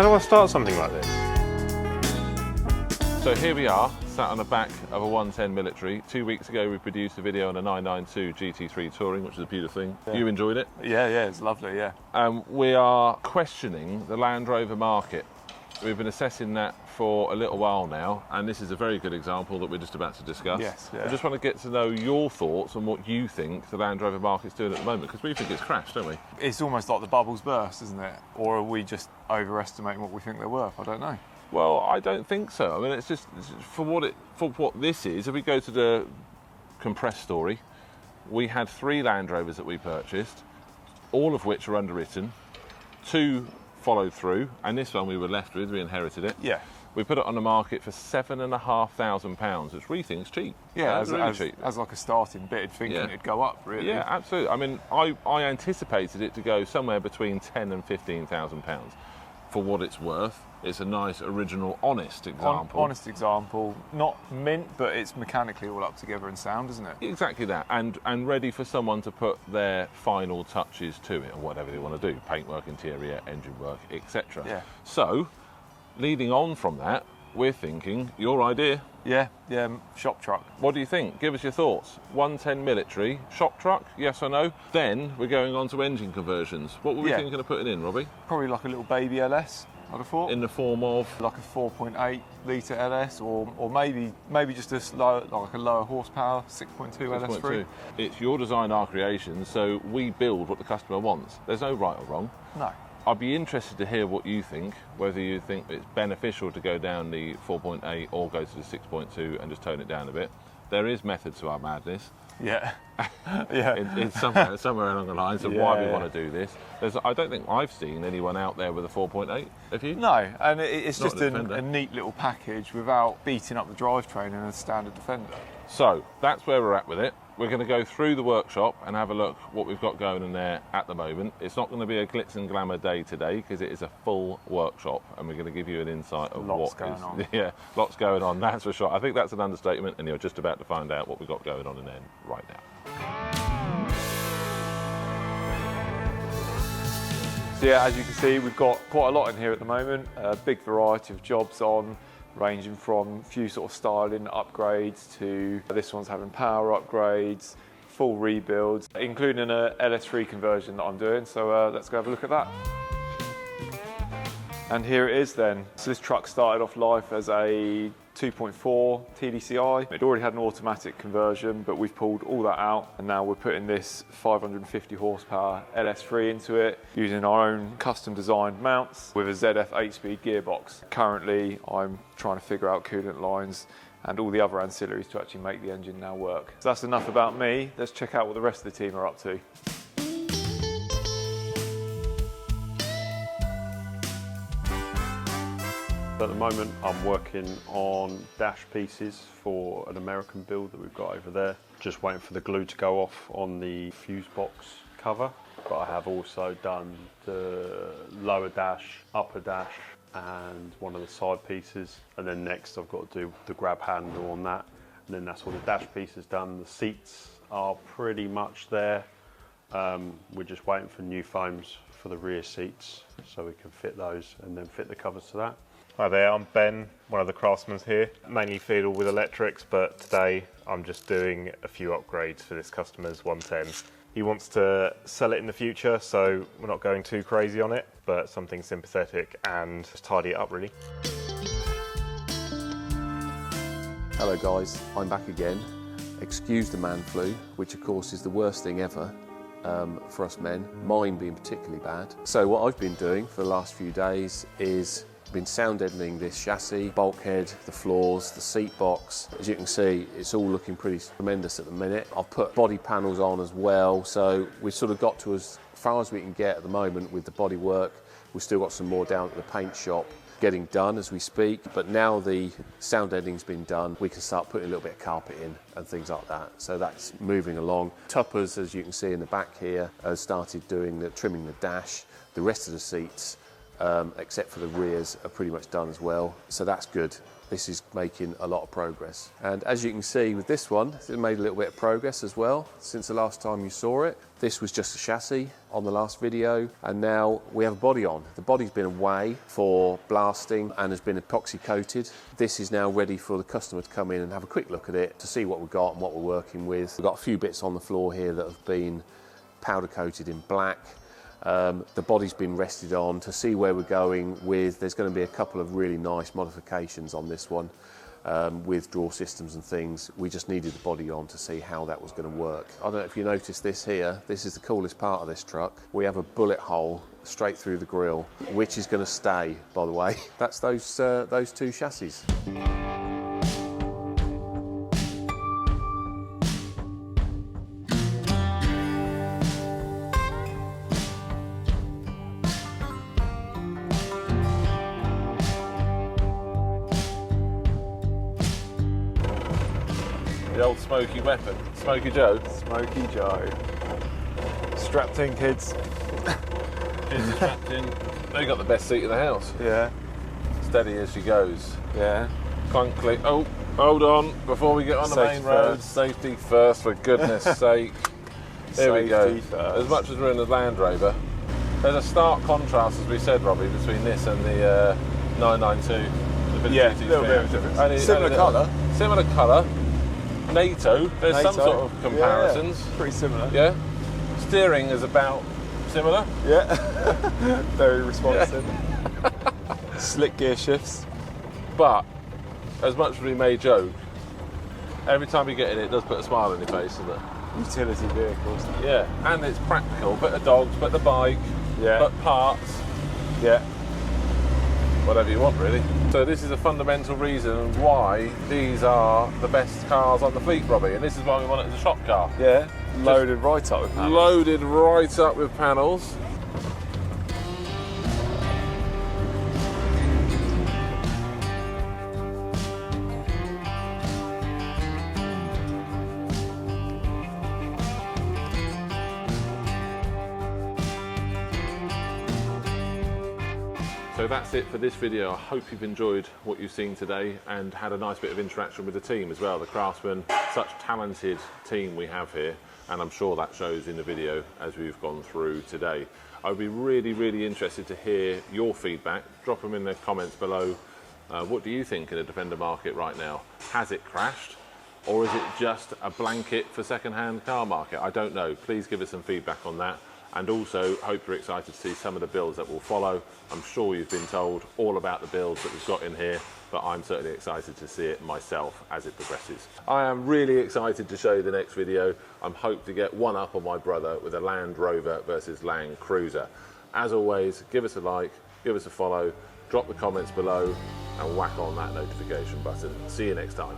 How do I start something like this? So here we are, sat on the back of a 110 military. 2 weeks ago we produced a video on a 992 GT3 Touring, which is a beautiful thing. Yeah. You enjoyed it? Yeah, it's lovely, yeah. We are questioning the Land Rover market. We've been assessing that for a little while now, and this is a very good example that we're just about to discuss. Yes, yeah. I just want to get to know your thoughts on what you think the Land Rover market's doing at the moment, because we think it's crashed, don't we? It's almost like the bubbles burst, isn't it? Or are we just overestimating what we think they're worth? I don't know. Well, I don't think so. I mean, it's just for what this is. If we go to the compressed story, we had 3 Land Rovers that we purchased, all of which are underwritten. 2 followed through, and this one we were left with. We inherited it. Yeah. We put it on the market for £7,500, which we think is cheap. Yeah, really cheap. As like a starting bid, thinking it'd go up, really. Yeah, absolutely. I mean, I anticipated it to go somewhere between £10,000 and £15,000. For what it's worth, it's a nice, original, honest example. Honest example. Not mint, but it's mechanically all up together and sound, isn't it? Exactly that, and ready for someone to put their final touches to it, or whatever they want to do, paintwork, interior, engine work, etc. Yeah. So, leading on from that, we're thinking, your idea. Yeah, shop truck. What do you think? Give us your thoughts. 110 military, shop truck, yes or no? Then we're going on to engine conversions. What were we thinking of putting in, Robbie? Probably like a little baby LS, I'd have thought. In the form of? Like a 4.8 litre LS, or maybe just a lower horsepower, 6.2 LS3. It's your design, our creation, so we build what the customer wants. There's no right or wrong. No. I'd be interested to hear what you think, whether you think it's beneficial to go down the 4.8 or go to the 6.2 and just tone it down a bit. There is method to our madness. Yeah. Yeah. It's somewhere along the lines of why we want to do this. I don't think I've seen anyone out there with a 4.8, have you? No, and it's just a a neat little package without beating up the drivetrain in a standard Defender. So that's where we're at with it. We're going to go through the workshop and have a look what we've got going in there at the moment. It's not going to be a glitz and glamour day today because it is a full workshop, and we're going to give you an insight of lots going on. Yeah, lots going on, that's for sure. I think that's an understatement, and you're just about to find out what we've got going on in there right now. So yeah, as you can see, we've got quite a lot in here at the moment. A big variety of jobs on, ranging from a few sort of styling upgrades to this one's having power upgrades, full rebuilds, including a LS3 conversion that I'm doing. So let's go have a look at that. And here it is then. So this truck started off life as a 2.4 TDCi. It already had an automatic conversion, but we've pulled all that out, and now we're putting this 550 horsepower LS3 into it, using our own custom designed mounts with a ZF 8-speed gearbox. Currently, I'm trying to figure out coolant lines and all the other ancillaries to actually make the engine now work. So that's enough about me. Let's check out what the rest of the team are up to. At the moment, I'm working on dash pieces for an American build that we've got over there. Just waiting for the glue to go off on the fuse box cover. But I have also done the lower dash, upper dash, and one of the side pieces. And then next I've got to do the grab handle on that. And then that's all the dash pieces done. The seats are pretty much there. We're just waiting for new foams for the rear seats so we can fit those and then fit the covers to that. Hi there, I'm Ben, one of the craftsmen here. Mainly fiddle with electrics, but today I'm just doing a few upgrades for this customer's 110. He wants to sell it in the future, so we're not going too crazy on it, but something sympathetic and just tidy it up really. Hello guys, I'm back again. Excuse the man flu, which of course is the worst thing ever for us men, mine being particularly bad. So what I've been doing for the last few days is been sound deadening this chassis, bulkhead, the floors, the seat box. As you can see, it's all looking pretty tremendous at the minute. I've put body panels on as well, so we've sort of got to as far as we can get at the moment with the body work. We've still got some more down at the paint shop getting done as we speak, but now the sound deadening's been done, we can start putting a little bit of carpet in and things like that. So that's moving along. Tuppers, as you can see in the back here, has started doing trimming the dash. The rest of the seats, except for the rears, are pretty much done as well. So that's good. this is making a lot of progress. And as you can see with this one, it made a little bit of progress as well since the last time you saw it. This was just a chassis on the last video, and now we have a body on. The body's been away for blasting and has been epoxy coated. This is now ready for the customer to come in and have a quick look at it to see what we've got and what we're working with. We've got a few bits on the floor here that have been powder coated in black. The body's been rested on to see where we're going with. There's going to be a couple of really nice modifications on this one with draw systems and things. We just needed the body on to see how that was going to work. I don't know if you noticed this here. This is the coolest part of this truck. We have a bullet hole straight through the grille, which is going to stay, by the way. That's those two chassis. The old smoky weapon, Smoky Joe. Smoky Joe. Strapped in, kids. Kids are strapped in. They got the best seat in the house. Yeah. Steady as she goes. Yeah. Clunkly. Oh, hold on. Before we get on the main road, safety first, for goodness sake. There we go. First. As much as we're in the Land Rover, there's a stark contrast, as we said, Robbie, between this and the 992. Yeah, a little bit of difference. Similar colour. Similar colour. NATO, there's some sort of comparisons. Yeah, pretty similar. Yeah. Steering is about similar. Yeah. Very responsive. Slick gear shifts. But as much as we may joke, every time you get in it, it does put a smile on your face, doesn't it? Utility vehicles. Yeah. And it's practical. Bit of dogs, bit of bike, but parts. Yeah. Whatever you want, really. So this is a fundamental reason why these are the best cars on the fleet, Robbie, and this is why we want it as a shop car. Yeah, loaded right up with panels. Loaded right up with panels. So that's it for this video. I hope you've enjoyed what you've seen today and had a nice bit of interaction with the team as well. The craftsmen, such talented team we have here, and I'm sure that shows in the video as we've gone through today. I'd be really interested to hear your feedback. Drop them in the comments below. What do you think in the Defender market right now? Has it crashed? Or is it just a blanket for second-hand car market? I don't know. Please give us some feedback on that. And also, hope you're excited to see some of the builds that will follow. I'm sure you've been told all about the builds that we've got in here, but I'm certainly excited to see it myself as it progresses. I am really excited to show you the next video. I'm hoping to get one up on my brother with a Land Rover versus Land Cruiser. As always, give us a like, give us a follow, drop the comments below, and whack on that notification button. See you next time.